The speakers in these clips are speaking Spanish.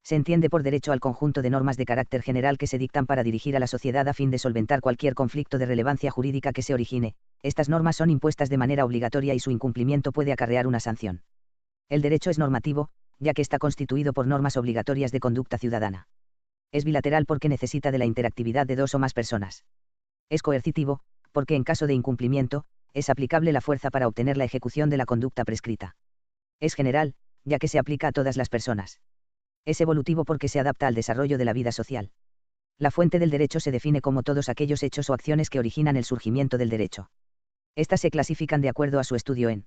Se entiende por derecho al conjunto de normas de carácter general que se dictan para dirigir a la sociedad a fin de solventar cualquier conflicto de relevancia jurídica que se origine. Estas normas son impuestas de manera obligatoria y su incumplimiento puede acarrear una sanción. El derecho es normativo, ya que está constituido por normas obligatorias de conducta ciudadana. Es bilateral porque necesita de la interactividad de dos o más personas. Es coercitivo, porque en caso de incumplimiento, es aplicable la fuerza para obtener la ejecución de la conducta prescrita. Es general, ya que se aplica a todas las personas. Es evolutivo porque se adapta al desarrollo de la vida social. La fuente del derecho se define como todos aquellos hechos o acciones que originan el surgimiento del derecho. Estas se clasifican de acuerdo a su estudio en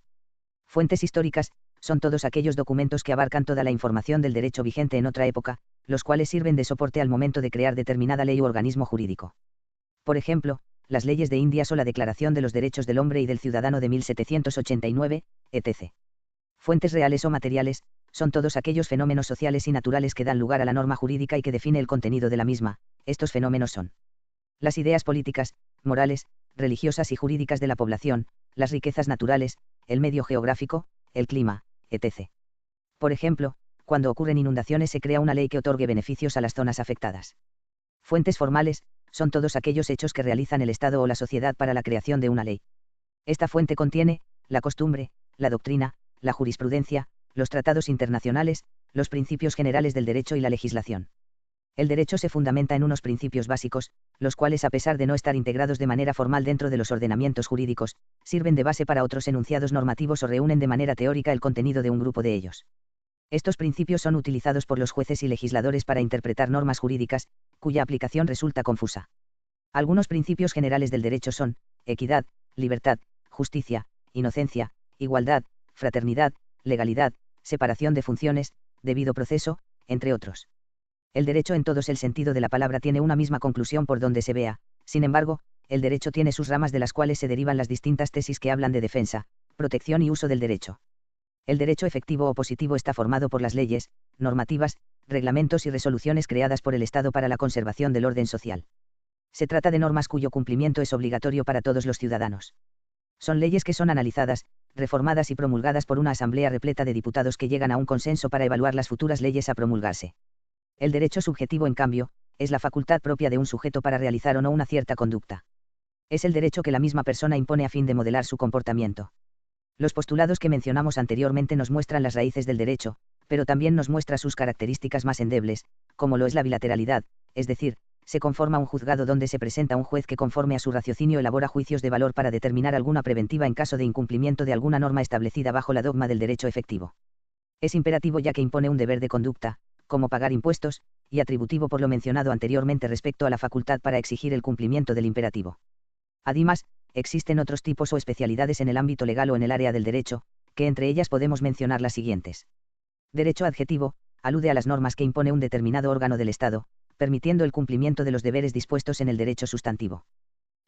fuentes históricas, son todos aquellos documentos que abarcan toda la información del derecho vigente en otra época, los cuales sirven de soporte al momento de crear determinada ley u organismo jurídico. Por ejemplo, las leyes de Indias o la Declaración de los Derechos del Hombre y del Ciudadano de 1789, etc. Fuentes reales o materiales, son todos aquellos fenómenos sociales y naturales que dan lugar a la norma jurídica y que define el contenido de la misma. Estos fenómenos son las ideas políticas, morales, religiosas y jurídicas de la población, las riquezas naturales, el medio geográfico, el clima, etc. Por ejemplo, cuando ocurren inundaciones se crea una ley que otorgue beneficios a las zonas afectadas. Fuentes formales, son todos aquellos hechos que realizan el Estado o la sociedad para la creación de una ley. Esta fuente contiene la costumbre, la doctrina, la jurisprudencia, los tratados internacionales, los principios generales del derecho y la legislación. El derecho se fundamenta en unos principios básicos, los cuales, a pesar de no estar integrados de manera formal dentro de los ordenamientos jurídicos, sirven de base para otros enunciados normativos o reúnen de manera teórica el contenido de un grupo de ellos. Estos principios son utilizados por los jueces y legisladores para interpretar normas jurídicas, cuya aplicación resulta confusa. Algunos principios generales del derecho son equidad, libertad, justicia, inocencia, igualdad, fraternidad, legalidad, separación de funciones, debido proceso, entre otros. El derecho en todos el sentido de la palabra tiene una misma conclusión por donde se vea. Sin embargo, el derecho tiene sus ramas de las cuales se derivan las distintas tesis que hablan de defensa, protección y uso del derecho. El derecho efectivo o positivo está formado por las leyes, normativas, reglamentos y resoluciones creadas por el Estado para la conservación del orden social. Se trata de normas cuyo cumplimiento es obligatorio para todos los ciudadanos. Son leyes que son analizadas, reformadas y promulgadas por una asamblea repleta de diputados que llegan a un consenso para evaluar las futuras leyes a promulgarse. El derecho subjetivo, en cambio, es la facultad propia de un sujeto para realizar o no una cierta conducta. Es el derecho que la misma persona impone a fin de modelar su comportamiento. Los postulados que mencionamos anteriormente nos muestran las raíces del derecho, pero también nos muestra sus características más endebles, como lo es la bilateralidad, es decir, se conforma un juzgado donde se presenta un juez que conforme a su raciocinio elabora juicios de valor para determinar alguna preventiva en caso de incumplimiento de alguna norma establecida bajo la dogma del derecho efectivo. Es imperativo ya que impone un deber de conducta, como pagar impuestos, y atributivo por lo mencionado anteriormente respecto a la facultad para exigir el cumplimiento del imperativo. Además, existen otros tipos o especialidades en el ámbito legal o en el área del derecho, que entre ellas podemos mencionar las siguientes. Derecho adjetivo, alude a las normas que impone un determinado órgano del Estado, permitiendo el cumplimiento de los deberes dispuestos en el derecho sustantivo.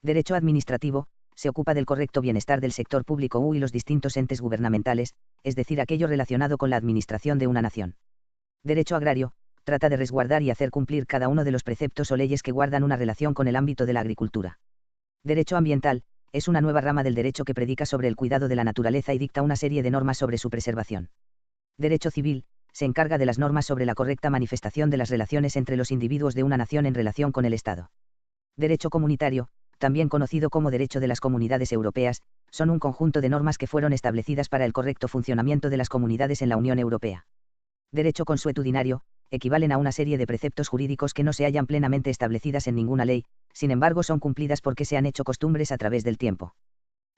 Derecho administrativo, se ocupa del correcto bienestar del sector público y los distintos entes gubernamentales, es decir, aquello relacionado con la administración de una nación. Derecho agrario, trata de resguardar y hacer cumplir cada uno de los preceptos o leyes que guardan una relación con el ámbito de la agricultura. Derecho ambiental, es una nueva rama del derecho que predica sobre el cuidado de la naturaleza y dicta una serie de normas sobre su preservación. Derecho civil, se encarga de las normas sobre la correcta manifestación de las relaciones entre los individuos de una nación en relación con el Estado. Derecho comunitario, también conocido como derecho de las comunidades europeas, son un conjunto de normas que fueron establecidas para el correcto funcionamiento de las comunidades en la Unión Europea. Derecho consuetudinario, equivalen a una serie de preceptos jurídicos que no se hallan plenamente establecidas en ninguna ley, sin embargo son cumplidas porque se han hecho costumbres a través del tiempo.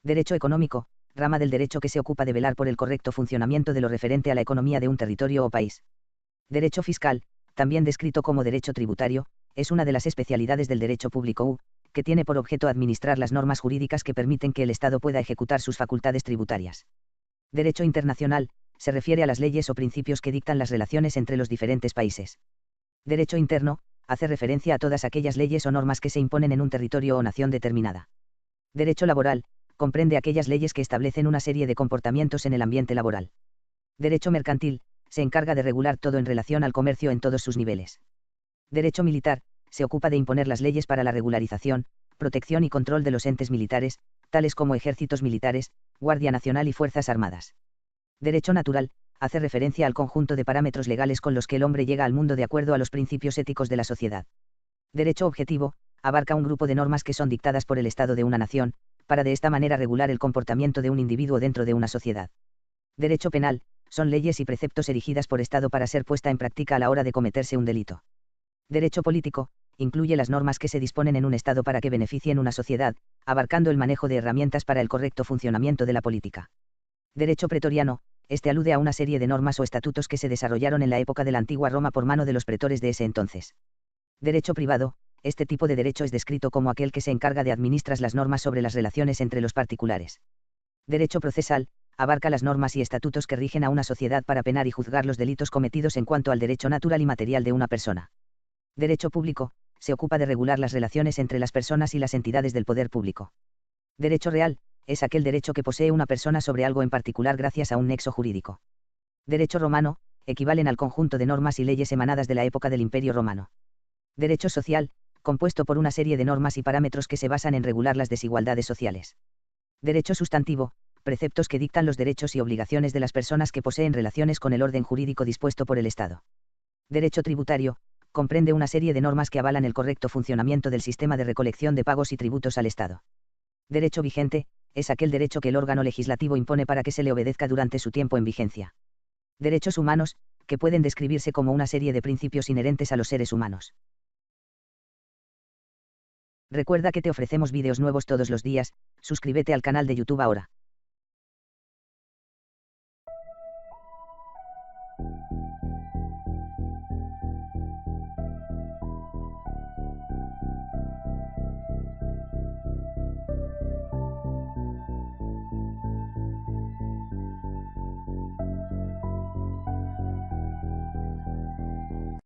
Derecho económico, rama del derecho que se ocupa de velar por el correcto funcionamiento de lo referente a la economía de un territorio o país. Derecho fiscal, también descrito como derecho tributario, es una de las especialidades del derecho público que tiene por objeto administrar las normas jurídicas que permiten que el Estado pueda ejecutar sus facultades tributarias. Derecho internacional, se refiere a las leyes o principios que dictan las relaciones entre los diferentes países. Derecho interno, hace referencia a todas aquellas leyes o normas que se imponen en un territorio o nación determinada. Derecho laboral, comprende aquellas leyes que establecen una serie de comportamientos en el ambiente laboral. Derecho mercantil, se encarga de regular todo en relación al comercio en todos sus niveles. Derecho militar, se ocupa de imponer las leyes para la regularización, protección y control de los entes militares, tales como ejércitos militares, Guardia Nacional y Fuerzas Armadas. Derecho natural, hace referencia al conjunto de parámetros legales con los que el hombre llega al mundo de acuerdo a los principios éticos de la sociedad. Derecho objetivo, abarca un grupo de normas que son dictadas por el Estado de una nación, para de esta manera regular el comportamiento de un individuo dentro de una sociedad. Derecho penal, son leyes y preceptos erigidas por Estado para ser puesta en práctica a la hora de cometerse un delito. Derecho político, incluye las normas que se disponen en un Estado para que beneficien una sociedad, abarcando el manejo de herramientas para el correcto funcionamiento de la política. Derecho pretoriano, este alude a una serie de normas o estatutos que se desarrollaron en la época de la antigua Roma por mano de los pretores de ese entonces. Derecho privado, este tipo de derecho es descrito como aquel que se encarga de administrar las normas sobre las relaciones entre los particulares. Derecho procesal, abarca las normas y estatutos que rigen a una sociedad para penar y juzgar los delitos cometidos en cuanto al derecho natural y material de una persona. Derecho público, se ocupa de regular las relaciones entre las personas y las entidades del poder público. Derecho real, es aquel derecho que posee una persona sobre algo en particular gracias a un nexo jurídico. Derecho romano, equivalen al conjunto de normas y leyes emanadas de la época del Imperio Romano. Derecho social, compuesto por una serie de normas y parámetros que se basan en regular las desigualdades sociales. Derecho sustantivo, preceptos que dictan los derechos y obligaciones de las personas que poseen relaciones con el orden jurídico dispuesto por el Estado. Derecho tributario, comprende una serie de normas que avalan el correcto funcionamiento del sistema de recolección de pagos y tributos al Estado. Derecho vigente, es aquel derecho que el órgano legislativo impone para que se le obedezca durante su tiempo en vigencia. Derechos humanos, que pueden describirse como una serie de principios inherentes a los seres humanos. Recuerda que te ofrecemos vídeos nuevos todos los días, suscríbete al canal de YouTube ahora.